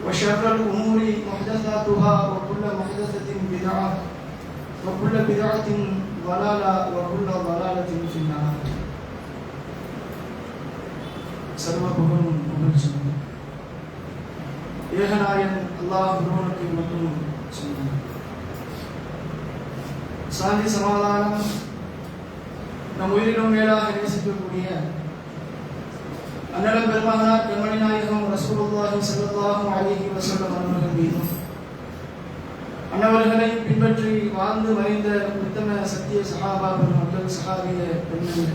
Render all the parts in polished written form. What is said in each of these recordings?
وشر الأمور محدثاتها وكل محدثة بدعة وكل بدعة ضلالة وكل ضلالة في النار. சர்வ புகழும் புகழ்ச்சியும் ஏகநாயன் அல்லாஹ் ஒருவனுக்கு மட்டும் சொன்னார். சாந்தி சமாதானம் நம் உயிரிலும் மேலாக நேசிக்கக்கூடிய அண்ணலம் பெருமகனார் கண்மணி நாயகம் ரசூலுல்லாஹி ஸல்லல்லாஹு அலைஹி வஸல்லம் அவர்கள் மீதும் அன்னவர்களை பின்பற்றி வாழ்ந்து மறைந்த உத்தம சத்திய சஹாபா பெருமக்கள், சஹாபிய பெண்கள்,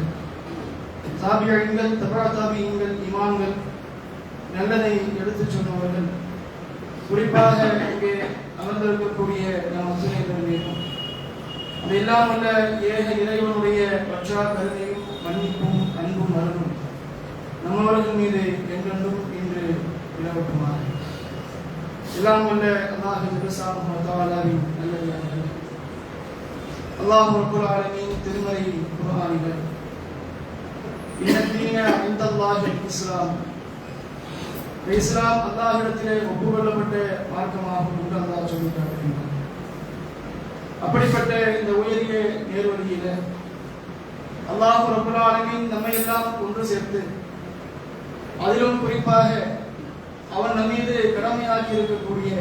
தாபியீன்கள், தபா தாபியீன்கள், இமாம்கள், நல்லதை எடுத்துச் சொன்னவர்கள், குறிப்பாக இங்கே அமர்ந்திருக்கக்கூடிய நம் அத்துணை மீதும் அது எல்லாம் உள்ள ஏக இறைவனுடைய பற்றா கருணையும் மன்னிப்பும் அன்பும் அருளும் நம்மவர்கள் மீது என்றென்றும் இன்று நிலவட்டுமாக. எல்லாம் வல்ல அல்லாஹ் ஜல்லஷானஹு வ தஆலாவின் நல்லடியார்களே, அல்லாஹ் ரப்பல் ஆலமீன் திருமறை குர்ஆனில் இன்னதீன இன்தல்லாஹில் இஸ்லாம், இஸ்லாம் அல்லாஹ்விடத்திலே ஒப்புக்கொள்ளப்பட்ட மார்க்கமாகும் என்று அல்லாஹ் சொல்லி காட்டுகின்றார். அப்படிப்பட்ட இந்த உயரிய நேர்வழியில அல்லாஹ் ரப்பல் ஆலமீன் நம்மை எல்லாம் ஒன்று சேர்த்து, அதிலும் குறிப்பாக அவன் நம் மீது கடமையாக்கி இருக்கக்கூடிய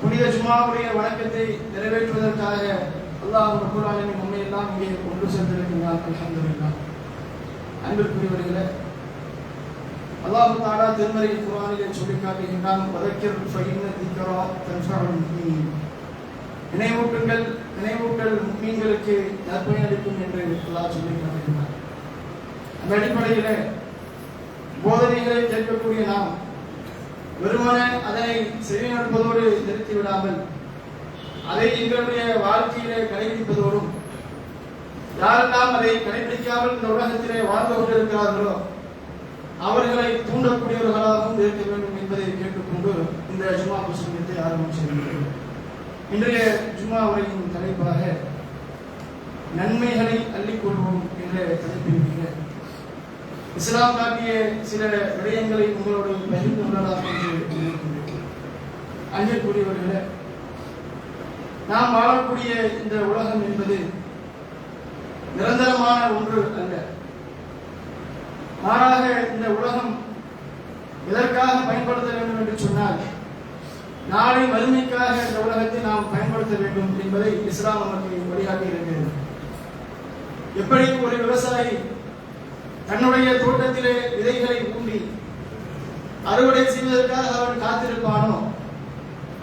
புனித ஜும்ஆவுடைய வணக்கத்தை நிறைவேற்றுவதற்காக அல்லாஹ் ரப்பல் ஆலமீன் நம்மை எல்லாம் இங்கே ஒன்று சேர்த்திருக்கிறார். அல்ஹம்துலில்லாஹ். அன்பிற்குரியவர்களே, அல்லாஹ் தஆலா திருமறை குர்ஆனிலே சொல்லி காட்டுகின்றான், வதக்கிர் ஃபஇன்ன திக்ரா தன்ஃபஉல் முஃமினீன், நினைவூட்டல் முஃமின்களுக்கு நற்பயன் அளிக்கும் என்று அல்லாஹ் சொல்லி காட்டுகின்றார். அந்த அடிப்படையிலே போதனைகளை கேட்கக்கூடிய நாம் வெறுமனே அதனை செவிநடப்பதோடு நிறுத்திவிடாமல் அதை எங்களுடைய வாழ்க்கையிலே கடைபிடிப்பதோடும், யாரெல்லாம் அதை கடைபிடிக்காமல் இந்த உலகத்திலே வாழ்ந்து கொண்டிருக்கிறார்களோ அவர்களை தூண்டக்கூடியவர்களாகவும் இருக்க வேண்டும் என்பதை கேட்டுக்கொண்டு இந்த ஜும்ஆ பிரசங்கத்தை ஆரம்பிச்சிருக்கிறோம். இன்றைய ஜும்ஆ உரையின் தலைப்பாக நன்மைகளை அள்ளிக்கொள்வோம் என்ற தலைப்பில் இஸ்லாம் காட்டிய சில விடயங்களை உங்களோடு பகிர்ந்து கொள்ளலாம் என்று நினைக்கின்றேன். அன்பிற்குரியவர்களே, நாம் வாழக்கூடிய இந்த உலகம் என்பது நிரந்தரமான ஒன்று அல்ல. மாறாக இந்த உலகம் எதற்காக பயன்படுத்த வேண்டும் என்று சொன்னால், நாளை மறுமைக்காக இந்த உலகத்தை நாம் பயன்படுத்த வேண்டும் என்பதை இஸ்லாம் நமக்கு வழிகாட்டி இருக்கிறது. எப்படி ஒரு விவசாயி தன்னுடைய தோட்டத்திலே விதைகளை ஊன்றி அறுவடை செய்வதற்காக அவன் காத்திருப்பானோ,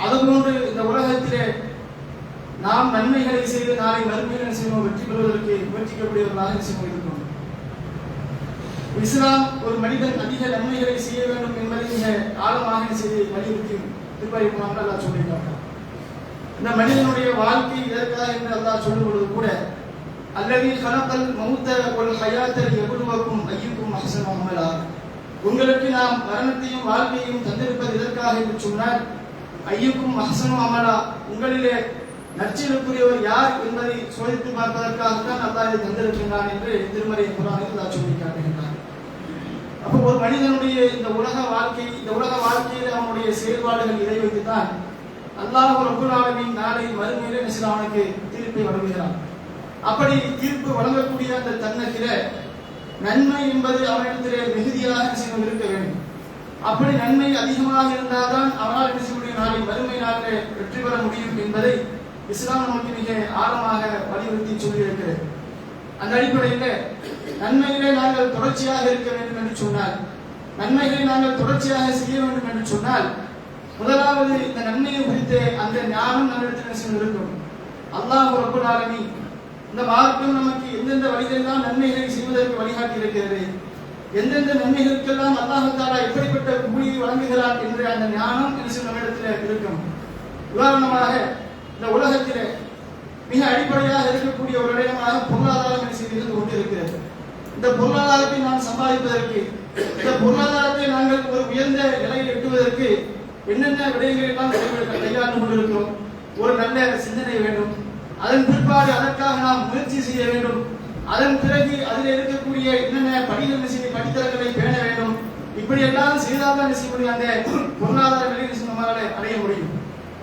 அதுபோன்று இந்த உலகத்திலே நாம் நன்மைகளை செய்து நாளை மறுமையில் செய்வோம் வெற்றி பெறுவதற்கு முயற்சிக்கக்கூடியவர்களாக இருக்கும். இஸ்லாம் ஒரு மனிதன் அதிக நன்மைகளை செய்ய வேண்டும் என்பதை மிக ஆழமாக செய்து வலியுறுத்தி திருப்பதிக்குமாறு அல்லாஹ் சொல்லியிருக்காங்க. இந்த மனிதனுடைய வாழ்க்கை எதற்காக என்று அல்லாஹ் சொல்லும் பொழுது கூட, அல்லதி கலக்கல் மௌத்த வல் ஹயாத்த லியப்லுவக்கும் அய்யுக்கும் அஹ்ஸனு அமலா, உங்களுக்கு நாம் மரணத்தையும் வாழ்க்கையையும் தந்திருப்பது எதற்காக என்று சொன்னால், அய்யுக்கும் அஹ்ஸனு அமலா, உங்களிலே நற்செயலுக்குரியவர் யார் என்பதை சோதித்து பார்ப்பதற்காகத்தான் அல்லாஹ் இதை தந்திருக்கின்றான் என்று திருமறை குர்ஆனில் அல்லாஹ் சொல்லி காட்டுகின்றான். அப்போ ஒரு மனிதனுடைய இந்த உலக வாழ்க்கையில் அவனுடைய செயல்பாடுகள் இதை வைத்துத்தான் அல்லாஹ் ரப்பல் ஆலமீன் நாளை மறுமையிலே அவனுக்கு தீர்ப்பை வழங்குகிறான். அப்படி தீர்ப்பு வழங்கக்கூடிய அந்த தருணத்திலே நன்மை என்பது அவனிடத்திலே மிகுதியாக இருக்க வேண்டும். அப்படி நன்மை அதிகமாக இருந்தால்தான் அவனால் என்ன செய்ய முடியும், நாளை மறுமை நாளிலே வெற்றி பெற முடியும் என்பதை இஸ்லாம் நமக்கு மிக ஆழமாக வலியுறுத்தி சொல்லியிருக்கிறது. அந்த அடிப்படையில் நன்மைகளை நாங்கள் தொடர்ச்சியாக இருக்க வேண்டும் என்று சொன்னால், நன்மைகளை நாங்கள் தொடர்ச்சியாக செய்ய வேண்டும் என்று சொன்னால், முதலாவது இந்த நன்மையை குறித்து அந்த ஞானம் நம்மிடத்தில் இருக்கும். அல்லாஹ் ரப்பல் ஆலமீன் இந்த மார்க்கம் நமக்கு எந்தெந்த வழிகளெல்லாம் நன்மைகளை செய்வதற்கு வழிகாட்டி இருக்கிறது, எந்தெந்த நன்மைகளுக்கெல்லாம் அல்லாஹ் தஆலா எப்படிப்பட்ட கூலியை வழங்குகிறார் என்ற அந்த ஞானம் நம்மிடத்தில் இருக்கும். உதாரணமாக இந்த உலகத்திலே மிக அடிப்படையாக இருக்கக்கூடிய ஒரு இடமாக பொருளாதாரம் இருந்து கொண்டிருக்கிறது. இந்த பொருளாதாரத்தை நாம் சம்பாதிப்பதற்கு, இந்த பொருளாதாரத்தை நாங்கள் ஒரு உயர்ந்த நிலையில் எட்டுவதற்கு என்னென்ன விடயங்கள் எல்லாம் கையாண்டு கொண்டிருக்கிறோம். ஒரு நல்ல சிந்தனை வேண்டும், அதன் பிற்பாடு அதற்காக நாம் முயற்சி செய்ய வேண்டும், அதன் பிறகு அதில் இருக்கக்கூடிய என்னென்ன படித்தரங்களை பேண வேண்டும், இப்படி எல்லாம் செய்தால்தான் செய்யக்கூடிய அந்த பொருளாதார நிலையை நம்மால் அடைய முடியும்.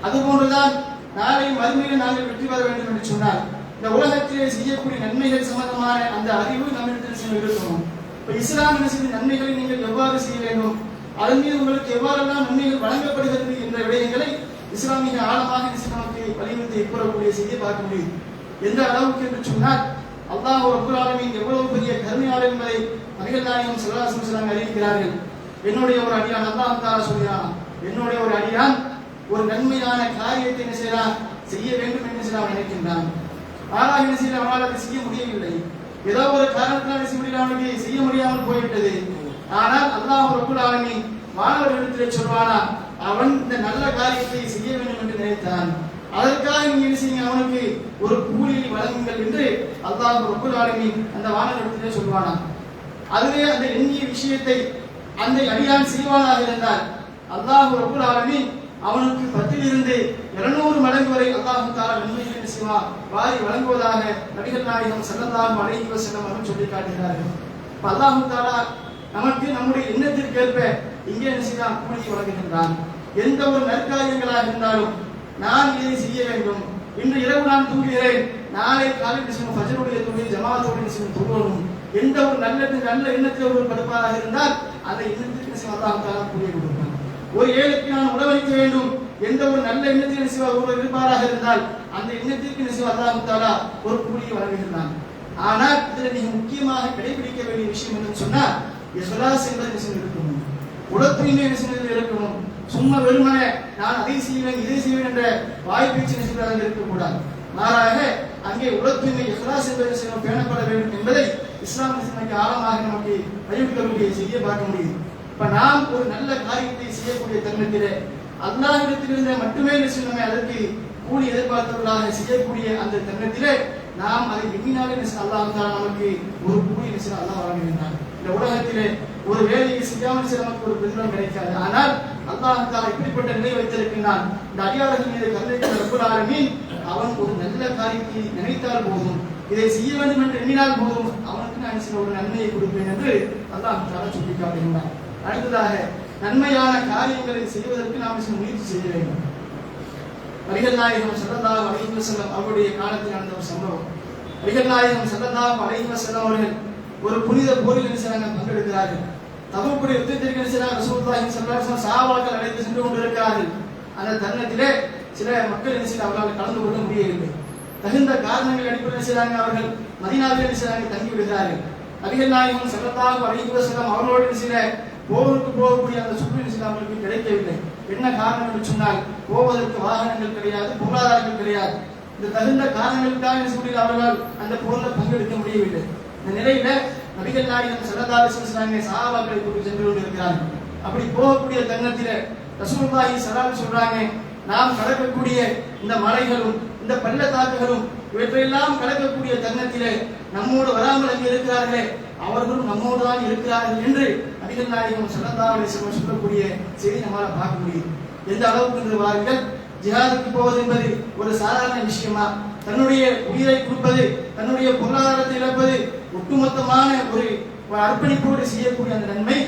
அதுபோன்றுதான் நாளை மறுமையில் நாங்கள் வெற்றி பெற வேண்டும் என்று சொன்னால் இந்த உலகத்திலே செய்யக்கூடிய நன்மைகள் சம்பந்தமான அந்த அறிவு நம்மிடத்தில் இருக்கணும். இப்ப இஸ்லாம் செய்த நன்மைகளை நீங்கள் எவ்வாறு செய்ய வேண்டும், அதன் மீது உங்களுக்கு எவ்வாறெல்லாம் நன்மைகள் வழங்கப்படுகிறது என்ற விடயங்களை இஸ்லாமிய ஆழமாக நமக்கு வலியுறுத்தி கூறக்கூடிய செய்தியை பார்க்க முடியும். எந்த அளவுக்கு என்று சொன்னால் அல்லாஹ் ரப்பல் ஆலமீன் எவ்வளவு பெரிய கருணையாளர் என்பதை நபிகள் நாயகம் ஸல்லல்லாஹு அலைஹி வஸல்லம் அறிவிக்கிறார்கள். என்னுடைய ஒரு அடியான் அல்லாஹ் தஆலா சொல்கிறான், என்னுடைய ஒரு அடியான் ஒரு நன்மையான காரியத்தை என்ன செய்யலாம் செய்ய வேண்டும் என்று அவன் நினைக்கின்றான். ஆனால் என்ன செய்ய அவனால் அதை செய்ய முடியவில்லை. ஏதோ ஒரு காரணத்தினால் அவனுக்கு செய்ய முடியாமல் போய்விட்டது. ஆனால் அல்லாஹ் ரப்பல் ஆலமீன் மாணவர்களிடத்திலே சொல்வானா, அவன் இந்த நல்ல காரியத்தை செய்ய வேண்டும் என்று நினைத்தான், அதற்காக நீங்க என்ன செய்யுங்க, அவனுக்கு ஒரு கூலியை வழங்குங்கள் என்று அல்லாஹ் ரப்பல் ஆலமீன் அந்த மாணவர்களிடத்திலே சொல்வானா. அதுவே அந்த எண்ணிய விஷயத்தை அந்த அடியான் செய்வானாக இருந்தால் அல்லாஹ் ரப்பல் ஆலமீன் அவனுக்கு 10 200 மடங்கு வரை அல்லாஹ் தஆலா நன்மைகளை செய்வார் வாரி வழங்குவதாக நபிகள் நாயகம் ஸல்லல்லாஹு அலைஹி வஸல்லம் அவர்கள் சொல்லி காட்டுகிறார்கள். அல்லாஹ் தஆலா நமக்கு நம்முடைய எண்ணத்திற்கேற்ப இங்கே என்ன செய்யலாம் கூலி வழங்குகின்றான். எந்த ஒரு நற்காரியங்களாக இருந்தாலும் நான் இதை செய்ய வேண்டும், இன்று இரவு நான் தூங்குகிறேன், நாளை காலையில் செய்யும் ஃபஜ்ருடைய தொழுகை ஜமாஅத்தோடு செய்யும் தொழுவணும், எந்த ஒரு நல்ல எண்ணத்தில் ஒரு படுப்பாராக இருந்தால் அந்த எண்ணத்திற்கு அல்லாஹ் தஆலா கூலி கொடுப்பான். ஒரு ஏழைக்கு நான் உணவளிக்க வேண்டும், எந்த ஒரு நல்ல எண்ணத்தில் ஒருவர் இருப்பாராக இருந்தால் அந்த எண்ணத்திற்கு அல்லாஹ் தஆலா ஒரு கூலியை வழங்குகின்றான். ஆனால் இதில் மிக முக்கியமாக கடைபிடிக்க வேண்டிய விஷயம் என்னன்னு சொன்னா இஹ்லாஸ் என்பது இருக்கணும், உலகத்திலே இருக்கணும். சும்மா வெறுமனே நான் அதை செய்வேன் இதை செய்வேன் என்ற வாய்ப்பேச்சு இருக்கக்கூடாது. மாறாக அங்கே உலகத்திலே இஹ்லாஸ் என்பது பேணப்பட வேண்டும் என்பதை இஸ்லாம் ஆழமாக நமக்கு வலியுறுத்தக்கூடிய செய்தியை பார்க்க முடியும். இப்ப நாம் ஒரு நல்ல காரியத்தை செய்யக்கூடிய தருணத்திலே அல்லாஹ்விடத்திலிருந்து மட்டுமே நம்ம அதற்கு கூலி எதிர்பார்த்தவர்களாக செய்யக்கூடிய அந்த தருணத்திலே நாம் அதை எண்ணினாலே அல்லாஹ் தஆலா நமக்கு ஒரு கூலி அல்லாஹ் வழங்குகின்றான். இந்த உலகத்திலே ஒரு வேலையை செய்யாமல் நமக்கு ஒரு பிரதிபலன் கிடைக்காது. ஆனால் அல்லாஹ் தஆலா இப்படிப்பட்ட நிலை வைத்திருக்கின்றான். இந்த அடியார்கள் மீது கருணை கொண்ட ரப்பல் ஆலமீன் அவன் ஒரு நல்ல காரியத்தை நினைத்தால் போதும், இதை செய்ய வேண்டும் என்று எண்ணினால் போதும், அவனுக்கு நான் ஒரு நன்மையை கொடுப்பேன் என்று அல்லாஹ் தஆலா சொல்லி காட்டுகின்றான். அடுத்ததாக நன்மையான காரியங்களை செய்வதற்கு நாம் முயற்சி செய்ய வேண்டும். நபிகள் நாயகம் ஸல்லல்லாஹு அலைஹி வஸல்லம் அவருடைய காலத்தில் நடந்த ஒரு சம்பவம். நபிகள் நாயகம் ஸல்லல்லாஹு அலைஹி வஸல்லம் அவர்கள் ஒரு புனித போரில் பங்கெடுக்கிறார்கள். தபூக்குடைய யுத்தத்திற்கு ரசூலுல்லாஹி ஸல்லல்லாஹு அலைஹி வஸல்லம் சஹாபாக்கள் அழைத்து சென்று கொண்டிருக்கிறார்கள். அந்த தருணத்திலே சில மக்கள் அவர்களால் கலந்து கொள்ள முடியவில்லை. தகுந்த காரணங்கள் அடிப்படையில் அவர்கள் மதீனாவில் தங்கி விடுகிறார்கள். நபிகள் நாயகம் ஸல்லல்லாஹு அலைஹி வஸல்லம் அவர்களோடு சில போருக்கு போகக்கூடிய அந்த சுற்று அவர்களுக்கு கிடைக்கவில்லை. என்ன காரணம் என்று சொன்னால் போவதற்கு வாகனங்கள் கிடையாது, பொருளாதாரங்கள் கிடையாது. இந்த தகுந்த காரணங்களுக்காக அவர்களால் அந்த போரில் பங்கெடுக்க முடியவில்லை. இந்த நிலையில நபிகள் நாயகம் ஸல்லல்லாஹு அலைஹி வஸல்லம் சஹாபாக்களை கூட்டி சென்று கொண்டிருக்கிறார்கள். அப்படி போகக்கூடிய தருணத்திலே ரசூலுல்லாஹி ஸல்லல்லாஹு அலைஹி சொல்றாங்க, நாம் கடக்கக்கூடிய இந்த மலைகளும் இந்த பள்ளத்தாக்குகளும் இவற்றையெல்லாம் கடக்கக்கூடிய தருணத்திலே நம்மோடு வராமல் அங்கே இருக்கிறார்களே அவர்களும் நம்மோடு தான் இருக்கிறார்கள் என்று நபிகள் நாயகம் ஸல்லல்லாஹு அலைஹி வஸல்லம் சொல்லக்கூடிய செய்தி நம்மால் பார்க்க முடியும். எந்த அளவுக்கு என்று வாருங்கள், ஜிஹாதுக்கு போவது என்பது ஒரு சாதாரண விஷயமா? தன்னுடைய உயிரை கொடுப்பது, தன்னுடைய பொருளாதாரத்தை இழப்பது, ஒட்டுமொத்தமான ஒரு அர்ப்பணிப்போடு செய்யக்கூடிய அந்த நன்மை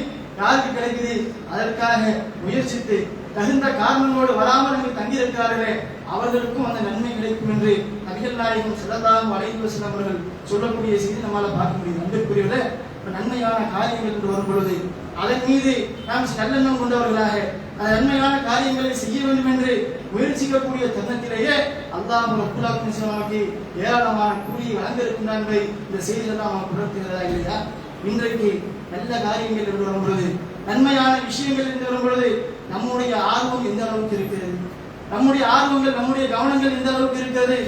யாருக்கு கிடைக்குது? அதற்காக முயற்சித்து தகுந்த காரணங்களோடு வராமல் அங்கு தங்கியிருக்கிறார்களே அவர்களுக்கும் அந்த நன்மை கிடைக்கும் என்று நபிகள் நாயகம் ஸல்லல்லாஹு அலைஹி வஸல்லம் அவர்கள் சொல்லக்கூடிய செய்தி நம்மால் பார்க்க முடியும். அன்பிற்குரியவர்களே, நன்மையான காரியங்கள் என்று வரும் பொழுது அதன் மீது நாம் நல்லெண்ணம் கொண்டவர்களாக அந்த நன்மையான காரியங்களை செய்ய வேண்டும் என்று முயற்சிக்கக்கூடிய தருணத்திலேயே அல்லாஹ் ரப்பல் ஆலமீன் நமக்கு ஏராளமான கூலியை வழங்கியிருக்கின்றான் என்பதை இந்த செய்தியெல்லாம் நமக்கு உணர்த்துகிறதா இல்லையா? இன்றைக்கு நல்ல காரியங்கள் என்று வரும் பொழுது, நன்மையான விஷயங்கள் என்று வரும் பொழுது நம்முடைய ஆர்வம் எந்த அளவுக்கு இருக்கிறது, நம்முடைய ஆர்வங்கள் நம்முடைய கவனங்கள் எந்த அளவுக்கு இருக்கிறது,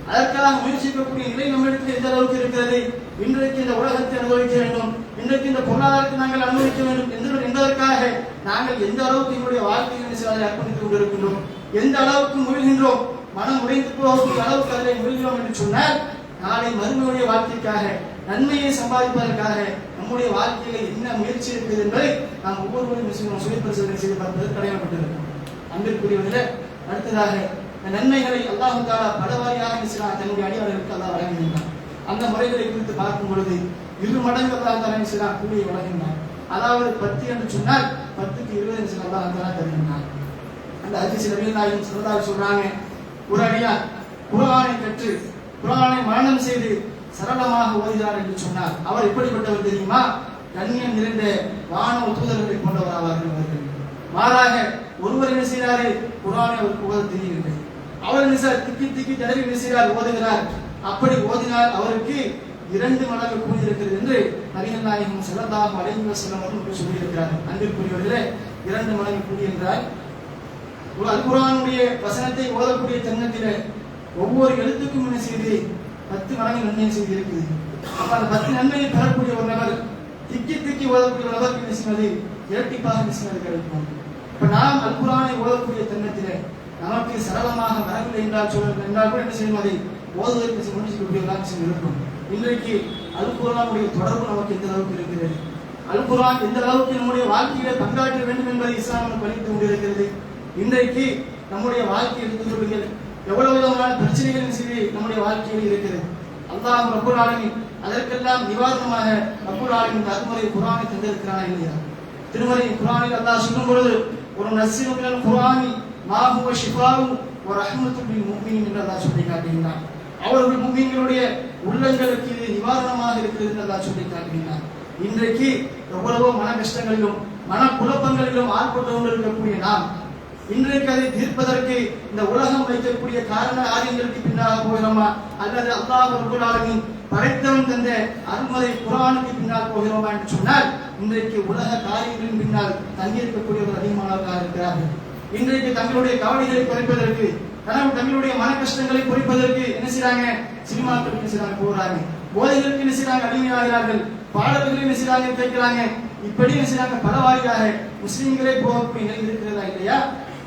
அதற்காக முயற்சிக்கக்கூடிய நிலை நம்மிடத்தில் எந்த அளவுக்கு இருக்கிறது? இன்றைக்கு இந்த உலகத்தை அனுபவிக்க வேண்டும், இன்றைக்கு இந்த பொருளாதாரத்தை நாங்கள் அனுபவிக்க வேண்டும் என்பதற்காக நாங்கள் எந்த அளவுக்கு எங்களுடைய வாழ்க்கையை அர்ப்பணித்துக் கொண்டிருக்கின்றோம், எந்த அளவுக்கு முயல்கின்றோம், மனம் உடைந்து போகக்கூடிய அளவுக்கு அதில் முயல்கிறோம் என்று சொன்னால் நாளை மறுமையுடைய வாழ்க்கைக்காக நன்மையை சம்பாதிப்பதற்காக நம்முடைய வாழ்க்கையில என்ன முயற்சி இருக்குது என்பதை நாம் ஒவ்வொருவரும் சுயபரிசோதனை செய்து பார்ப்பது கடமைப்பட்டிருக்கிறோம். அன்பிற்குரியவர்களே, அடுத்ததாக நன்மைகளை அல்லாஹ் தஆலா பலவாரியாக தன்னுடைய அடியார்களுக்கு அல்லாஹ் வழங்குகின்றான். அந்த முறைகளை குறித்து பார்க்கும் பொழுது 2 மடங்கு அல்லாஹ் தஆலா கூலியை வழங்குகின்றான். அதாவது 10 என்று சொன்னால் 10க்கு 20 என்று அல்லாஹ் தஆலா தருகிறார். அந்த ஹதீஸ் நபிகள் நாயகம் ஸல்லல்லாஹு அலைஹி சொல்றாங்க, ஒரு அடியார் குர்ஆனை கற்று குர்ஆனை மனனம் செய்து சரளமாக ஓதுகிறார் என்று சொன்னார். அவர் எப்படிப்பட்டவர் தெரியுமா? கண்ணியம் நிறைந்த வானவ தூதர்களை கொண்டவராவார்கள் அவர்கள். மாறாக ஒருவர் என்ன செய்கிறாரு? குர்ஆனை அவருக்கு ஓத தெரியவில்லை. அவர் என்ன செய்கிறார்? திக்கி திக்கி தடவி என்ன செய்கிறார்? ஓதுகிறார். அப்படி ஓதினால் அவருக்கு 2 மடங்கு கூலி இருக்கிறது என்று நபிகள் நாயகம் ஸல்லல்லாஹு அலைஹி வஸல்லம் அவர்கள் சொல்லியிருக்கிறார். அன்பிற்குரியவர்களே, 2 மடங்கு கூலி என்றால் அல் குர்ஆனுடைய வசனத்தை ஓதக்கூடிய தருணத்திலே ஒவ்வொரு எழுத்துக்கும் என்ன செய்து 10 மடங்கு நன்மை செய்து இருக்குது. அப்ப அந்த 10 நன்மையை பெறக்கூடிய ஒரு நபர் திக்கி திக்கி ஓதக்கூடிய ஒரு நபருக்கு என்ன செய்வது? இரட்டிப்பாக என்ன செய்வது கிடைக்கும். இப்ப நாம் அல் குர்ஆனை ஓதக்கூடிய தருணத்திலே நமக்கு சரளமாக வரவில்லை என்றால் கூட என்ன செய்யும்? அதை ஓதுவதற்கு முயற்சிக்கக்கூடியவர்களாக இருக்கும். இன்றைக்கு அல் குர்ஆனுடைய தொடர்பு நமக்கு எந்த அளவுக்கு இருக்கிறது? அல் குர்ஆன் எந்த அளவுக்கு நம்முடைய வாழ்க்கையில பங்காற்ற வேண்டும் என்பதை இஸ்லாம் நமக்கு வலியுறுத்தி கொண்டிருக்கிறது. இன்றைக்கு நம்முடைய வாழ்க்கையை எடுத்துக்கொள்ளுங்கள், எவ்வளவு விதமான பிரச்சனைகள் செய்து நம்முடைய வாழ்க்கையில் இருக்கிறது. அல்லாஹ் ரப்பல் ஆலமீன் அதற்கெல்லாம் நிவாரணமாக ரப்பல் ஆலமீன் அருள்முறை குர்ஆனை தந்திருக்கிறானா இல்லையா? திருமறை குர்ஆனில் அல்லாஹ் சொல்லும் பொழுது, ஒரு நஸ்ஸினு மினல் குர்ஆனி மா ஹுவ ஷிஃபாஉ வ ரஹ்மத்துல் லில் முஃமினீன் என்று அல்லாஹ் சொல்லி காட்டுகிறார். அவர்கள் முஃமின்களுடைய உள்ளங்களுக்கு இது நிவாரணமாக இருக்கிறது என்று அல்லாஹ் சொல்லி காட்டுகிறார். இன்றைக்கு எவ்வளவோ மன கஷ்டங்களிலும் மன குழப்பங்களிலும் ஆட்பட்டு கொண்டிருக்கக்கூடிய நாம் இன்றைக்கு அதை தீர்ப்பதற்கு இந்த உலகம் வைக்கக்கூடிய காரண காரியங்களுக்கு பின்னாக போகிறோமா, அல்லது அல்லாஹ் ரப்பல் ஆலமீன் படைத்தவன் தந்த அருள்மறை குர்ஆனுக்கு பின்னால் போகிறோமா என்று சொன்னால் இன்றைக்கு உலக காரியங்களின் பின்னால் தங்கியிருக்கக்கூடியவர்கள் அதிகமானவர்களாக இருக்கிறார்கள். இன்றைக்கு தங்களுடைய கவலைகளை குறைப்பதற்கு, தங்களுடைய மன கஷ்டங்களை குறைப்பதற்கு என்ன செய்றாங்க? சினிமாக்கள் என்ன செய்றாங்க? போறாங்க. போதைகளுக்கு என்ன செய்றாங்க? அடிமையாகிறார்கள். பாடல்கள் என்ன செய்றாங்க? கேட்கிறாங்க. இப்படி என்ன செய்றாங்க? பலவாரியாக முஸ்லிம்களே போகக்கூடிய நிலை இருக்கிறதா இல்லையா?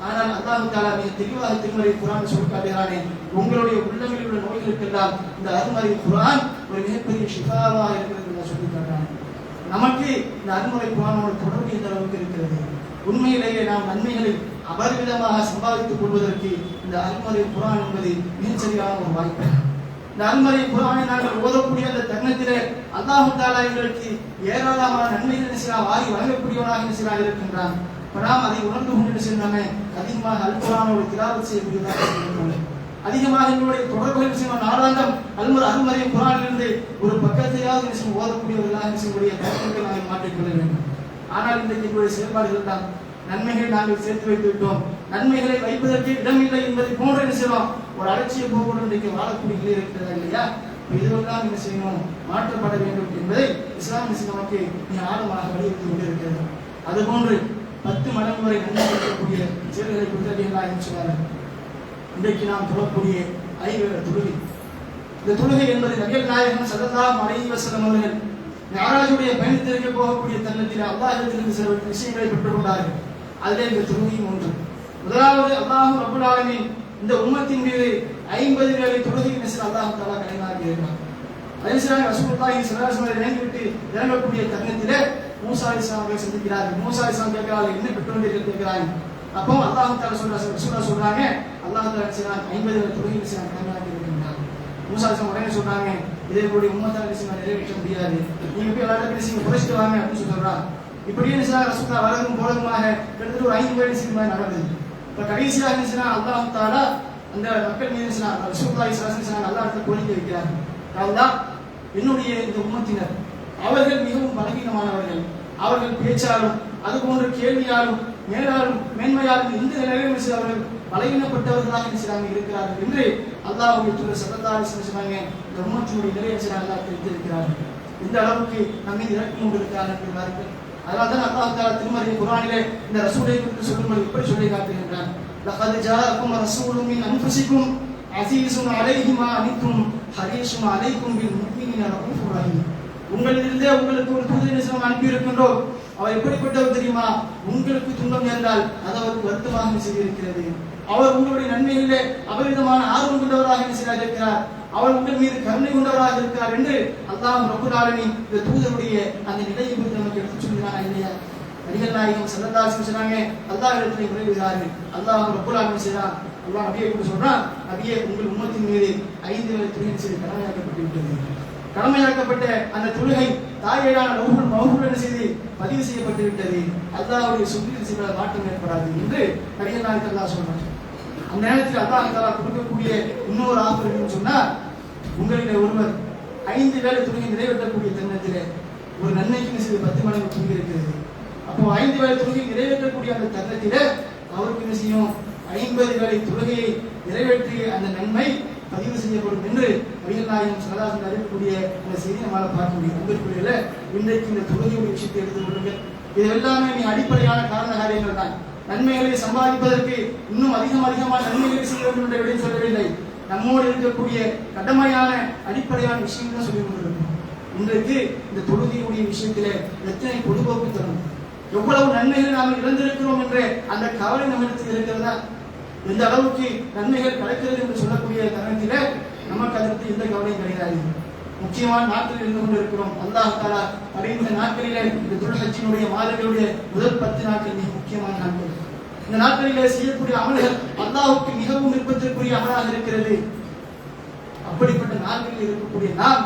ஆனால் அல்லாஹ் தஆலா மிக தெளிவாக திருமறை குர்ஆன் சொல்லி காட்டுகிறானே, உங்களுடைய உள்ளங்களில் உள்ள நோய்களுக்கெல்லாம் இந்த அருள்மறை குர்ஆன் ஒரு மிகப்பெரிய ஷிஃபாவாக இருக்கிறது என்று சொல்லி காட்டுறாங்க. நமக்கு இந்த அருள்மறை குர்ஆனோட தொடர்பு எந்த அளவுக்கு இருக்கிறது? உண்மையிலேயே நாம் நன்மைகளை அபரிவிதமாக சம்பாதித்துக் கொள்வதற்கு இந்த அருள்மறை குர்ஆன் என்பது மிகச்சரியான ஒரு வாய்ப்பு. இந்த அருள்மறை குர்ஆனை நாங்கள் ஓதக்கூடிய அந்த தருணத்திலே அல்லாஹ் தஆலா எங்களுக்கு ஏராளமான நன்மைகளை வாரி வழங்கக்கூடியவனாக இருக்கின்றான். நாம் அதை உணர்ந்து கொண்டு சென்றோமே, அதிகமாக அல் குர்ஆனோடு திலாவத் செய்யக்கூடியதாக இருக்கிறோம். அதிகமாக எங்களுடைய தொடர்புகள் செய்வோம். நாளாந்தம் அருள்மறை குர்ஆனிலிருந்து ஒரு பக்கத்தையாவது ஓதக்கூடியவர்களாக செய்யக்கூடிய கருத்துக்களை நாங்கள் மாற்றிக்கொள்ள வேண்டும். ஆனால் இன்றைக்கு எங்களுடைய செயல்பாடுகள் தான் நன்மைகளை நாங்கள் சேர்த்து வைத்து விட்டோம். நன்மைகளை வைப்பதற்கு இடமில்லை என்பதை போன்ற என்ன செய்வோம்? ஒரு அலட்சிய போக்குடன் இன்றைக்கு வாழக்கூடிய நிலை இருக்கிறதா இல்லையா? இதுவெல்லாம் என்ன செய்யணும்? மாற்றப்பட வேண்டும் என்பதை இஸ்லாம் நமக்கு மிக ஆழமாக வலியுறுத்தி கொண்டிருக்கிறது. அதுபோன்று 10 மடங்கு வரை நன்மை இருக்கக்கூடிய செயல்களை குறித்தெல்லாம் என்ன சொல்றாங்க? இன்றைக்கு நாம் தொழக்கூடிய 5 வேளை தொழுகை. இந்த தொழுகை என்பது நபிகள் நாயகம் ஸல்லல்லாஹு அலைஹி வஸல்லம் அவர்கள் மிஅராஜுடைய பயணத்திற்கு போகக்கூடிய தருணத்தில் அல்லாஹ்விடமிருந்து சில விஷயங்களை பெற்றுக் கொண்டார்கள். அதிலே இந்த தொழுகையும் ஒன்று. முதலாவது, அல்லாஹ் ரப்பல் ஆலமீன் இந்த உம்மத்தின் மீது 50 வேளை தொழுகை அல்லாஹ் தஆலா கடமையாக்கி இருக்கிறார். அதே சமயம் ரசூலுல்லாஹி ஸல்லல்லாஹு அலைஹி வஸல்லம் இறங்கிவிட்டு இறங்கக்கூடிய தருணத்திலே மூசா அலைஹிஸ்ஸலாம் அவர்களை சந்திக்கிறார்கள். மூசா அலைஹிஸ்ஸலாம் கேட்கிறார்கள், என்ன பெற்றுக்கொண்டீர்கள் கேட்கிறாங்க. அப்போ அல்லாஹ் தஆலா சொல்றாங்க, அல்லாஹ் தஆலா 50 வேளை தொழுகை கடமையாக்கி இருக்கிறார். மூசா அலைஹிஸ்ஸலாம் உடனே சொல்றாங்க, இதே கூட உம்மத்தால் நிறைவேற்ற முடியாது, நீங்க போய் எல்லா இடத்துலையும் குறைச்சிட்டு வாங்க அப்படின்னு சொல்றாங்க. இப்படியே ரசூலுல்லாஹ் வலதும் போலதுமாக கிட்டத்தட்ட ஒரு 5 வேளை செய்யுமா நடந்தது. இப்ப கடைசியாக அல்லாஹ் தஆலா அந்த மக்கள் மீது ரசூலுல்லாஹி ஸல்லல்லாஹு அலைஹி வஸல்லம் அல்லாஹ் இடத்துல கோரிக்கை வைக்கிறார்கள். அல்லாஹ், என்னுடைய இந்த உம்மத்தினர் அவர்கள் மிகவும் பலவீனமானவர்கள், அவர்கள் பேச்சாலும் அதுபோன்ற கேள்வியாலும் மேன்மையாலும் இந்த நிலையிலும் அவர்கள் பலவீனப்பட்டவர்களாக இருக்கிறார்கள் என்று அல்லாஹ்வுடைய தூதர் ஸல்லல்லாஹு அலைஹி வஸல்லம் சொன்னாங்க. இந்த உம்மத்தினுடைய நிலையை அல்லாஹ் தெரிவித்திருக்கிறார்கள். இந்த அளவுக்கு நம்மை இறக்கி கொண்டிருக்கிறார்கள் என்பார்கள். அதனால தான் அல்லாஹ் தஆலா திருமறை குர்ஆனிலே இந்த ரசூலை குறித்து சொல்லும்போது இப்படி சொல்லி காட்டுகின்றான், லகத் ஜாஅக்கும் ரசூலுன் மின் அன்ஃபுசிக்கும் அஸீஸுன் அலைஹி மா அனித்தும் ஹரீஸுன் அலைக்கும் பில் முஃமினீன ரഊஃபுர் ரஹீம். உங்களிலிருந்தே உங்களுக்கு ஒரு தூதரை அனுப்பி இருக்கின்றோம். அவர் எப்படிப்பட்டவர் தெரியுமா? உங்களுக்கு துன்பம் நேர்ந்தால் அது அவருக்கு வருத்தமாக செய்திருக்கிறது. அவர் உங்களுடைய நன்மையிலே அபரிதமான ஆர்வம் கொண்டவராக இருக்கிறார். அவர் உங்கள் மீது கருணை கொண்டவராக இருக்கிறார் என்று அல்லாஹ் ரப்பல் ஆலமீன் இந்த தூதருடைய அந்த நிலையை குறித்து நமக்கு எடுத்து சொல்கிறானா இல்லையா? நபிகள் நாயகம் ஸல்லல்லாஹு அலைஹி வஸல்லம் சொன்னாங்க, அல்லாஹ் இடத்திலே முறையிடுகிறார்கள். அல்லாஹ் ரப்பல் ஆலமீன் செய்றான், அல்லாஹ் நபியை கூட சொல்றான், நபியே உங்கள் உம்மத்தின் மீது 5 வேளை தொழுகை செய்து கடமையாக்கப்பட்டு விட்டது. கடமையாக்கப்பட்ட அந்த தொழுகை தாயேடான லௌஹுல் மஹ்ஃபூல் செய்து பதிவு செய்யப்பட்டு விட்டது, அல்லாஹ்வுடைய சுன்னத்தில் சில மாற்றம் ஏற்படாது என்று நபிகள் நாயகம் அல்லாஹ் சொல்றாங்க. அந்த நேரத்தில் அல்லாஹ் தஆலா கொடுக்கக்கூடிய இன்னொரு ஆஃபர் சொன்னா, உங்களிலே ஒருவர் 5 வேளை தொழுகை நிறைவேற்றக்கூடிய தருணத்திலே ஒரு நன்மைக்கு சிறு 10 மடங்கு தொழுகை இருக்கிறது. அப்போ 5 வேளை தொழுகை நிறைவேற்றக்கூடிய அந்த தருணத்திலே அவருக்கு என்ன செய்யும், 50 வேளை தொழுகையை நிறைவேற்றிய அந்த நன்மை பதிவு செய்யப்படும் என்று நபிகள் நாயகம் ஸல்லல்லாஹு அலைஹி வஸல்லம் அறிவிக்கக்கூடிய அந்த செய்தி நம்மால் பார்க்க முடியும். அன்பிற்குரியவர்களே, இன்றைக்கு இந்த தொழுகையுடைய விஷயத்தை எடுத்துக் கொள்ளுங்கள். இது எல்லாமே அடிப்படையான காரண காரியங்கள் தான். நன்மைகளை சம்பாதிப்பதற்கு இன்னும் அதிகமான நன்மைகளை செய்ய வேண்டும் என்ற விடயம் சொல்லவில்லை. நம்மோடு இருக்கக்கூடிய கடமையான அடிப்படையான விஷயம் தான் சொல்லி கொண்டிருக்கிறோம். இன்றைக்கு இந்த தொழுகையுடைய விஷயத்திலே எத்தனை பொதுபோக்கு தரும், எவ்வளவு நன்மைகள் நாம் இழந்திருக்கிறோம் என்ற அந்த கவலை நம்மிடத்தில் இருக்கிறதா? எந்த அளவுக்கு நன்மைகள் கிடைக்கிறது என்று சொல்லக்கூடிய தருணத்திலே நமக்கு அதற்கு எந்த கவலையும் கிடையாது. முக்கியமான நாட்களில் இருந்து கொண்டிருக்கிறோம். அல்லாஹ் தஆலா படைத்த நாட்களிலே இந்த துல்ஹஜ்ஜினுடைய மாதங்களுடைய முதல் 10 நாட்கள் மிக முக்கியமான நாட்கள். இந்த நாட்களிலே செய்யக்கூடிய அமல்கள் அல்லாஹ்வுக்கு மிகவும் விருப்பத்திற்குரிய அமலாக இருக்கிறது. அப்படிப்பட்ட நாட்களில் இருக்கக்கூடிய நாம்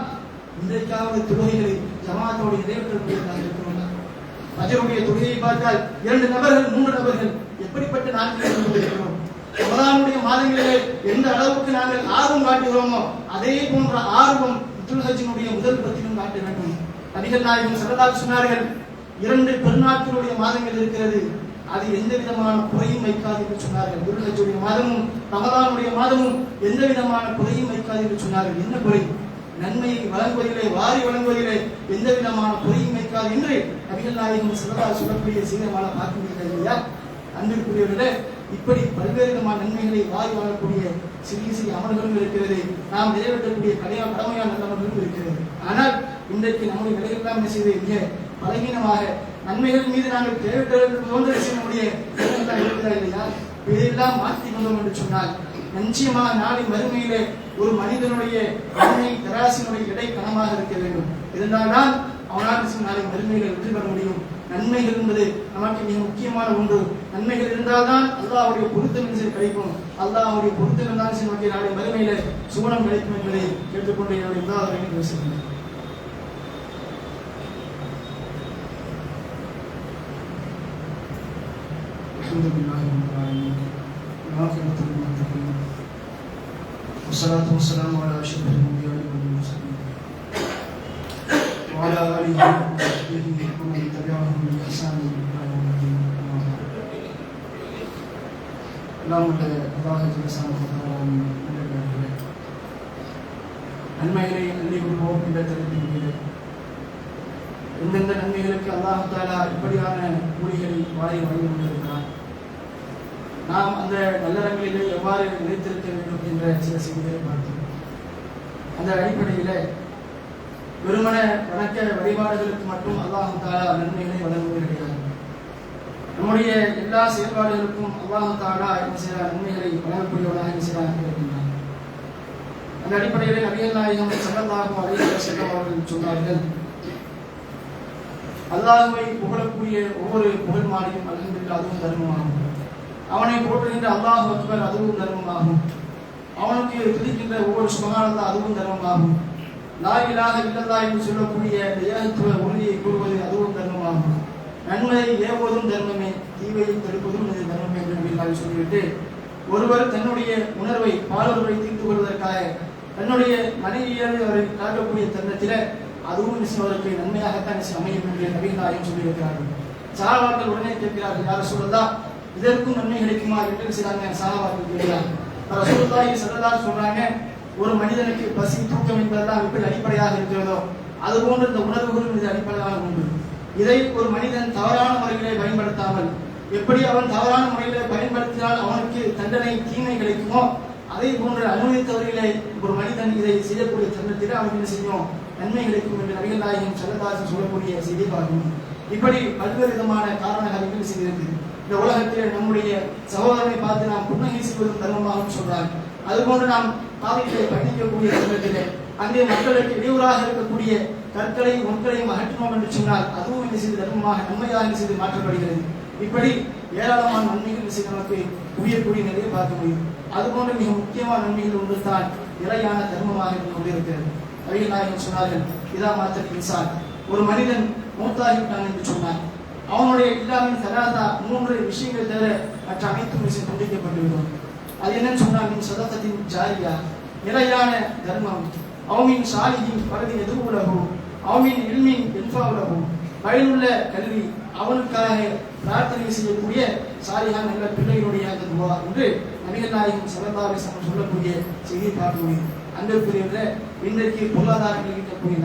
இன்றைக்காவது தொழுகைகளை ஜமாத்தோடு நிறைவேற்றக்கூடியதாக இருக்கிறோம். ஃபஜ்ருடைய தொழுகையை பார்த்தால் 2 நபர்கள் 3 நபர்கள் எப்படிப்பட்ட நாட்களில் இருந்து கொண்டிருக்கிறோம். ரமலானுடைய மாதங்களிலே எந்த அளவுக்கு நாங்கள் ஆர்வம் காட்டுகிறோமோ அதே போன்ற ஆர்வம் துல்ஹஜ்ஜினுடைய முதல் 10 காட்ட வேண்டும். நபிகள் நாயகம் ஸல்லல்லாஹு அலைஹி சொன்னார்கள், 2 பெருநாட்களுடைய மாதங்கள் இருக்கிறது, அது எந்த விதமான குறையும் வைக்காது என்று சொன்னார்கள். துல்ஹஜ்ஜுடைய மாதமும் ரமலானுடைய மாதமும் எந்த விதமான குறையும் வைக்காது என்று சொன்னார்கள். என்ன குறை? நன்மையை வழங்குவதிலே, வாரி வழங்குவதிலே எந்த விதமான குறையும் வைக்காது என்று நபிகள் நாயகம் ஸல்லல்லாஹு அலைஹி சொல்லக்கூடிய செய்திகளை பார்க்க முடியவில்லை இல்லையா? அன்பிற்குரியவர்களே, இப்படி பல்வேறு விதமான நன்மைகளை வாரி வாழக்கூடிய சிறிய அமல்களும் இருக்கிறது. நாம் நிறைவேற்றக்கூடிய கடமையான நல்லவர்களும் இருக்கிறது. ஆனால் இன்றைக்கு நம்முடைய நிலையெல்லாம் என்ன செய்து மிக பலகீனமாக நன்மைகள் மீது நாங்கள் தேவைப்படுகிற செய்யக்கூடிய இருக்கிறதா இல்லையா? இதையெல்லாம் மாற்றிக் கொண்டோம் என்று சொன்னால் நிச்சயமாக நாளை மறுமையிலே ஒரு மனிதனுடைய நன்மை தராசினுடைய இடை கனமாக இருக்க வேண்டும். இருந்தால்தான் அவனால் நாளை மறுமையில வெற்றி பெற முடியும். நன்மைகள் என்பது நமக்கு மிக முக்கியமான ஒன்று. நன்மைகள் இருந்தால்தான் அல்லாஹ்வுடைய பொருத்தம் கிடைக்கும். அல்லாஹ்வுடைய பொருத்தம் இருந்தால் நமக்கு நாளை மறுமையில சுவனம் கிடைக்கும் என்பதை கேட்டுக்கொண்டு என்னுடைய உதாரணத்தை பேசுகிறேன். அல்ஹம்துலில்லாஹி ரப்பில் ஆலமீன் والعاقبة للمتقين والصلاة والسلام على أشرف الأنبياء والمرسلين وعلى آله وصحبه ومن تبعهم بإحسان إلى يوم الدين. اللهم الله جل وعلا நன்மைகளை அள்ளி கொள்வோம் என்ற தெரிவிக்கின்றேன். எந்தெந்த நன்மைகளுக்கு அல்லாஹ் தஆலா இப்படியான கூலிகளை வாரி வழங்கி கொண்டிருக்கிறார், நாம் அந்த நல்லறங்களிலே எவ்வாறு நிலைத்திருக்க வேண்டும் என்ற சில செய்திகளை பார்த்தோம். அந்த அடிப்படையில் வெறுமன வணக்க வழிபாடுகளுக்கு மட்டும் அல்லாஹ் தஆலா நன்மைகளை வழங்குகிறார். நம்முடைய எல்லா செயல்பாடுகளுக்கும் அல்லாஹ் தஆலா சில நன்மைகளை வழங்கக்கூடியவராக இருக்கிறார். அந்த அடிப்படையில் நபிகள் நாயகம் ஸல்லல்லாஹு அலைஹி வஸல்லம் அவர்கள் சொன்னார்கள், அல்லாஹ்வை புகழக்கூடிய ஒவ்வொரு புகழ் மாலையும் அல்ஹம்துலில்லாஹ் அதுவும் தர்மமாகும். அவனை போற்றுகின்ற அல்லாஹ் அக்பர் அதுவும் தர்மமாகும். அவனுக்கு துதிக்கின்ற ஒவ்வொரு சுபஹானல்லாஹ் அதுவும் தர்மமாகும். லா இலாஹ இல்லல்லாஹ் என்று சொல்லக்கூடிய ஏகத்துவ உறுதியை கூறுவது அதுவும் தர்மமாகும். நன்மையை ஏவுவதும் தர்மமே, தீமையை தடுப்பதும் இது தர்மமே என்று நபிகள் சொல்லிவிட்டு, ஒருவர் தன்னுடைய உணர்வை பாலுறவை தீர்த்து கொள்வதற்காக தன்னுடைய மனைவியால் அவரை காட்டக்கூடிய தருணத்தில் அதுவும் அவருக்கு நன்மையாகத்தான் அமையும் என்று நபிகள் நாயகம் சொல்லியிருக்கிறார்கள். சஹாபாக்கள் உடனே கேட்கிறார்கள், யார் ரசூலுல்லாஹ் இதற்கும் நன்மை கிடைக்குமா என்று சில சஹாபாக்கள் கேட்கிறார்கள். ரசூலுல்லாஹி ஸல்லல்லாஹு அலைஹி சொல்றாங்க, ஒரு மனிதனுக்கு பசி தூக்கம் என்பதெல்லாம் எப்படி அடிப்படையாக இருக்கிறதோ அதுபோன்று இந்த உணர்வுகளும் இது அடிப்படையாக உண்டு. இதை ஒரு மனிதன் தவறான முறையிலே பயன்படுத்தாமல், எப்படி அவன் தவறான முறையிலே பயன்படுத்தினால் அவனுக்கு தண்டனை தீமை கிடைக்குமோ அதே போன்று அனுமதித்தவர்களே ஒரு மனிதன் இதை செய்யக்கூடிய தருணத்தில் அவனுக்கு என்ன செய்யும், நன்மை கிடைக்கும் என்று நபிகள் நாயகம் ஸல்லல்லாஹு அலைஹி சொல்லக்கூடிய செய்தி பார்க்கணும். இப்படி பல்வேறு விதமான காரணங்கள் செய்திருக்கு. இந்த உலகத்தில் நம்முடைய சகோதரனை பார்த்து நாம் புன்னகை செய்வதும் தர்மமாகவும் சொல்றாங்க. அதுபோன்று நாம் பாதைகளை பயணிக்கக்கூடிய தருணத்திலே அங்கே மக்களுக்கு இடையூறாக இருக்கக்கூடிய கற்களை முட்களையும் அகற்றணும் என்று சொன்னால் அதுவும் என்ன செய்து தர்மமாக நன்மையாக செய்து மாற்றப்படுகிறது. இப்படி ஏராளமான நன்மைகள் செய்து நமக்கு புரியக்கூடிய நிலையை பார்க்க முடியும். அதுபோன்று மிக முக்கியமான நன்மைகள் ஒன்று தான் நிலையான தர்மமாக இருந்து கொண்டிருக்கிறது. நபிகள் நாயகம் சொன்னார்கள், இதா மாத்தல் இன்சான் ஒரு மனிதன் மூத்தாகிவிட்டான் என்று சொன்னார், அவனுடைய இல்லாமல் சராதா 3 விஷயங்கள் தவிர மற்ற அனைத்து விஷயம் துண்டிக்கப்பட்டுவிடும். அது என்னன்னு சொன்னால் சதத்தின் ஜாரியா, நிலையான தர்மம், அவமின் சாலியின் பரதி எதிர்வுலகும், அவமின் இல்மின் என்ஃபாவுலகும், பயனுள்ள கல்வி, அவனுக்காக பிரார்த்தனை செய்யக்கூடிய சாலியான நல்ல பிள்ளைகளுடைய அந்த துவா என்று நபிகள் நாயகம் ஸல்லல்லாஹு அலைஹி வஸல்லம் சொல்லக்கூடிய செய்தியை பார்க்க முடியும். அன்பிற்குரியவர்களே, இன்றைக்கு பொருளாதாரங்கள் இருக்கக்கூடிய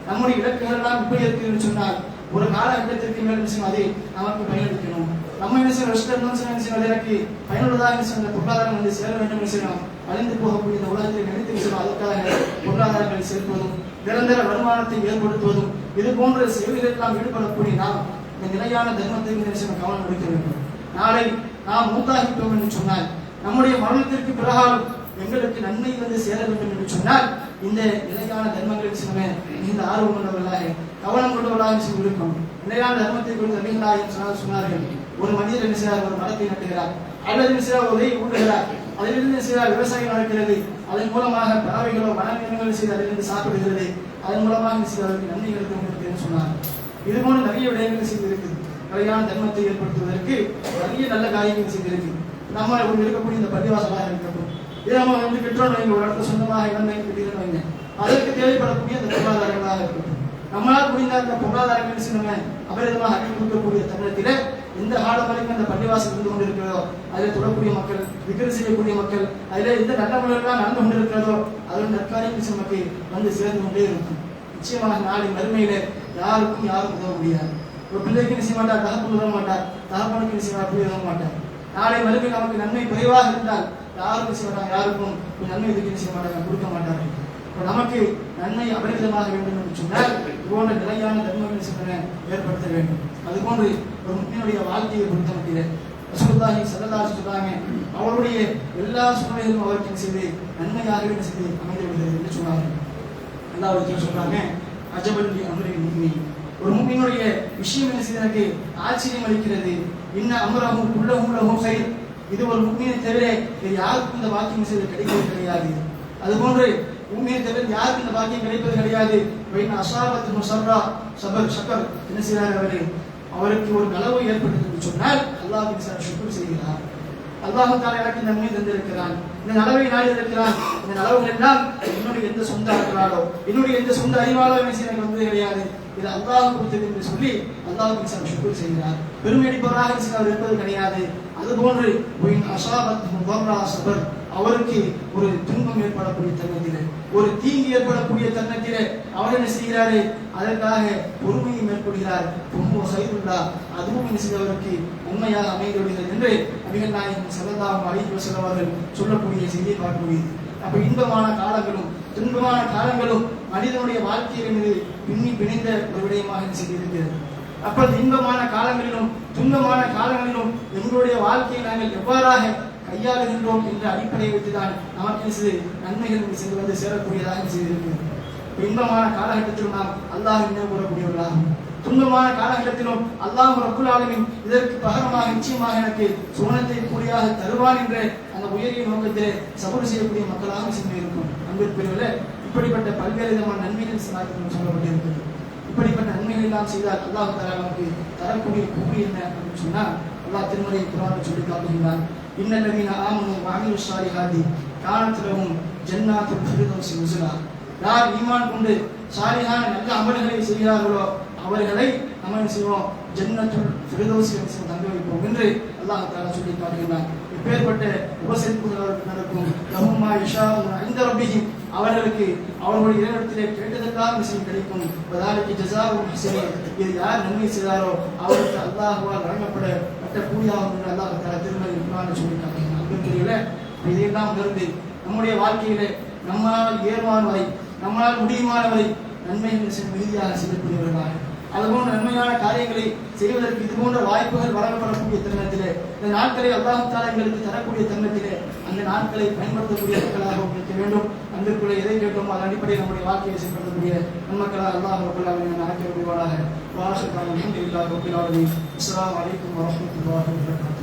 நம்முடைய இலக்குகள் எல்லாம் இப்படி இருக்குன்னு சொன்னால் ஒரு காலகட்டத்திற்கு மேல் அதை நமக்கு பயனளிக்கணும். நம்ம என்ன செய்யணும், எனக்கு பயனுள்ளதாக சொன்ன பொருளாதாரம் வந்து சேர வேண்டும் என்று செய்யணும். அழிந்து போகக்கூடிய இந்த உலகத்தில் நினைத்து செய்யணும். அதற்காக பொருளாதாரங்களை சேர்ப்பதும் நிரந்தர வருமானத்தை ஏற்படுத்துவதும் இது போன்ற செயல்களெல்லாம் ஈடுபடக்கூடிய நாம் இந்த நிலையான தர்மத்தை கவனம் எடுக்க வேண்டும். நாளை நாம் மூத்தாகிட்டோம் என்று சொன்னால், நம்முடைய மரணத்திற்கு பிறகாலும் எங்களுக்கு நன்மை வந்து சேர வேண்டும் என்று சொன்னால் இந்த நிலையான தர்மங்களுக்கு சிலமே இந்த ஆர்வம் கொண்டவர்களாக கவனம் கொண்டவர்களாக இருக்கும். நிலையான தர்மத்தை குறித்து நபிகள் நாயகம் சொன்னார்கள், ஒரு மனிதர் என்ன செய்கிறார், ஒரு மரத்தை நட்டுகிறார், அல்லது என்ன செய்கிறார், ஒரு உதவி ஊட்டுகிறார், அதிலிருந்து செய்கிறார் விவசாயம் நடக்கிறது, அதன் மூலமாக பறவைகளோ வனவிலங்குகள் செய்து அதிலிருந்து சாப்பிடுகிறது, அதன் மூலமாக செய்வதற்கு நன்மைகள் என்று சொன்னார். இது போல நிறைய விடயங்கள் செய்திருக்குது. நிலையான தர்மத்தை ஏற்படுத்துவதற்கு நிறைய நல்ல காரியங்கள் செய்திருக்கு. நம்ம இருக்கக்கூடிய இந்த பள்ளிவாசலாக இருக்கட்டும், இதை நம்ம வந்து பெற்றோர் வைங்க, ஒரு இடத்துல சொந்தமாக இடம் கட்டிகள் வைங்க, அதற்கு தேவைப்படக்கூடிய அந்த பொருளாதாரங்களாக இருக்கட்டும். நம்மளால் முடிந்த அந்த பொருளாதாரங்கள் சின்ன அபரிதமாக அறிவு கொடுக்கக்கூடிய தருணத்திலே எந்த காலம் வரைக்கும் அந்த பள்ளிவாசல் இருந்து கொண்டிருக்கிறதோ, அதில் தொடரக்கூடிய மக்கள், விக்கிரம் செய்யக்கூடிய மக்கள், அதில் எந்த நல்ல முறையெல்லாம் நடந்து கொண்டிருக்கிறதோ அதோட நற்காரியம் நமக்கு வந்து சேர்ந்து கொண்டே இருக்கும். நிச்சயமாக நாளை மறுமையில யாருக்கும் யாரும் உதவ முடியாது. ஒரு பிள்ளைக்கு நிச்சய மாட்டார், தகப்பன் உதவ மாட்டார், தகப்பனுக்கு நிச்சயமா அப்படி உதவ மாட்டார். நாளை மறுமை நமக்கு நன்மை குறைவாக இருந்தால் யாரும் நிச்சய மாட்டாங்க, யாருக்கும் நன்மை இதுக்கு நிச்சய மாட்டாங்க, கொடுக்க மாட்டார்கள். நமக்கு நன்மை அபரிதமாக வேண்டும் என்று சொன்னால் இதுபோன்ற நிலையான தர்மங்களை ஏற்படுத்த வேண்டும். அதுபோன்று ஒரு முக்மீனுடைய வாழ்க்கையை பொறுத்தமட்டில ரசூலுல்லாஹி ஸல்லல்லாஹு அலைஹி வஸல்லம் சொல்றாங்க, அவருடைய எல்லா சூழ்நிலைகளும் அவருக்கு செய்து நன்மையாகவே செய்து அமைந்து விடுகிறது என்று சொன்னார்கள். அல்லாஹ் சொல்றாங்க, அஜபல் லி அம்ரில் முஃமின், ஒரு முஃமினுடைய விஷயம் என்ன செய்து எனக்கு ஆச்சரியம் அளிக்கிறது. இன்ன அம்ரஹு குல்லஹு லஹு கைர், இது ஒரு முஃமினை தவிர வேறு யாருக்கும் இந்த வாக்கியம் செய்து கிடைக்கிறது கிடையாது. அதுபோன்று உண்மையை தவிர யாருக்கு இந்த பாக்கியம் கிடைப்பது கிடையாது. என்ன செய்கிறார், அவருக்கு ஒரு நலவு ஏற்பட்டது என்று சொன்னால் அல்லாஹ்வுக்கு ஷுக்ர் செய்கிறார். அல்லாஹ் தஆலா எனக்கு நன்மை தந்திருக்கிறான், இந்த நலவை நாடி இருக்கிறான், இந்த நலவுகள் எல்லாம் என்னுடைய எந்த சொந்த அறிவாலோ என்னுடைய எந்த சொந்த அறிவாலோ எனக்கு வந்தது கிடையாது, இது அல்லாஹ் கொடுத்தது என்று சொல்லி அல்லாஹ்வுக்கு ஷுக்ர் செய்கிறார். பெருமை அடிப்பவராக அவர் இருப்பது கிடையாது. அதுபோன்று அவருக்கு ஒரு துன்பம் ஏற்படக்கூடிய தருணத்திலே, ஒரு தீங்கு ஏற்படக்கூடிய தருணத்திலே அவர் என்ன செய்கிறாரு, அதற்காக பொறுமையை மேற்கொள்கிறார். அதுவும் என்ன செய்தவருக்கு உண்மையாக அமைந்து விடுகிறது என்று நபிகள் நாயகம் ஸல்லல்லாஹு அலைஹி வஸல்லம் அவர்கள் சொல்லக்கூடிய செய்தியை பார்க்க முடியுது. அப்ப இன்பமான காலங்களும் துன்பமான காலங்களும் மனிதனுடைய வாழ்க்கையில் மீது பின்னி பிணைந்த ஒரு விடயமாக செய்திருக்கிறது. அப்ப இன்பமான காலங்களிலும் துன்பமான காலங்களிலும் எங்களுடைய வாழ்க்கையை நாங்கள் எவ்வாறாக கையாளுகின்றோம் என்ற அடிப்படையை வைத்துதான் நமக்கு நன்மைகள் சென்று வந்து சேரக்கூடியதாக செய்திருக்கிறது. இன்பமான காலகட்டத்திலும் நாம் அல்லாஹ் நினைவு கூறக்கூடியவர்களாகும், துன்பமான காலகட்டத்திலும் அல்லாஹ் ரப்புல் ஆலமீன் இதற்கு பகரமாக நிச்சயமாக எனக்கு சுவனத்தை கூடியாக தருவான் என்ற அந்த உயரிய நோக்கத்திலே சபூர் செய்யக்கூடிய மக்களாக சென்று இருக்கும். அன்பிற்குரியவர்களே, இப்படிப்பட்ட பல்வேறு விதமான நன்மைகள் சொல்லப்பட்டிருக்கிறது. இப்படிப்பட்ட நன்மைகள் எல்லாம் செய்தால் அல்லாஹ் தஆலா நமக்கு தரக்கூடிய கூலி என்ன அப்படின்னு சொன்னால், அல்லாஹ் திருமறை குர்ஆனில் சொல்லி காட்டுகிறான், இன்னல்லதீன ஆமனு வஅமிலு ஸாலிஹாத்தி கானத் லஹும் ஜன்னாத்துல் ஃபிர்தௌஸி நுஸுலா. யார் ஈமான் கொண்டு சாலிஹான நல்ல அமல்களை செய்கிறார்களோ அவர்களை நம்ம செய்வோம், ஜன்னத்துல் ஃபிர்தௌஸி தங்க வைப்போம் என்று அல்லாஹ் தஆலா சொல்லி காட்டுகிறான். இப்பேற்பட்ட உபசரிப்புகள் நடக்கும். லஹும் மா யஷாஉன இன்த ரப்பிஹிம், அவர்களுக்கு அவர்களுடைய இறைவனிடத்திலே கேட்டதற்காக விஷயம் கிடைக்கும். வதாலிக ஜஸாஉல் முஹ்சினீன், இது யார் நன்மை செய்தாரோ அவருக்கு அல்லாஹ்வால் வழங்கப்பட்ட கூலியாகும் என்று அல்லாஹ் தஆலா திருமறை குர்ஆனில் சொல்லி காட்டுகிறான். அன்பிற்குரியவர்களே, இதையெல்லாம் உணர்ந்து நம்முடைய வாழ்க்கையிலே நம்மால் ஏறுமானவரை நம்மால் முடியுமானவரை நன்மைகள் மிகுதியாக செய்யக்கூடியவர்களாக, அதுபோன்ற நன்மையான காரியங்களை செய்வதற்கு இது போன்ற வாய்ப்புகள் வழங்கப்படக்கூடிய தருணத்திலே, இந்த நாட்களை அல்லாஹ் தஆலா எங்களுக்கு தரக்கூடிய தருணத்திலே அந்த நாட்களை பயன்படுத்தக்கூடிய மக்களாக இருக்க வேண்டும். அன்பிற்குள்ளே எதை கேட்டோமோ அதன் அடிப்படையில் நம்முடைய வாழ்க்கையை செயல்படுத்தக்கூடிய நன்மக்களாக அல்லாஹ் ரப்பல் ஆலமீன் ஆக்கிய முடிவாளாக. வாஷிர் அல்ஹம்துலில்லாஹி ரப்பில் ஆலமீன். அஸ்ஸலாமு அலைக்கும் வரஹ்மத்துல்லாஹி வபரகாத்துஹு.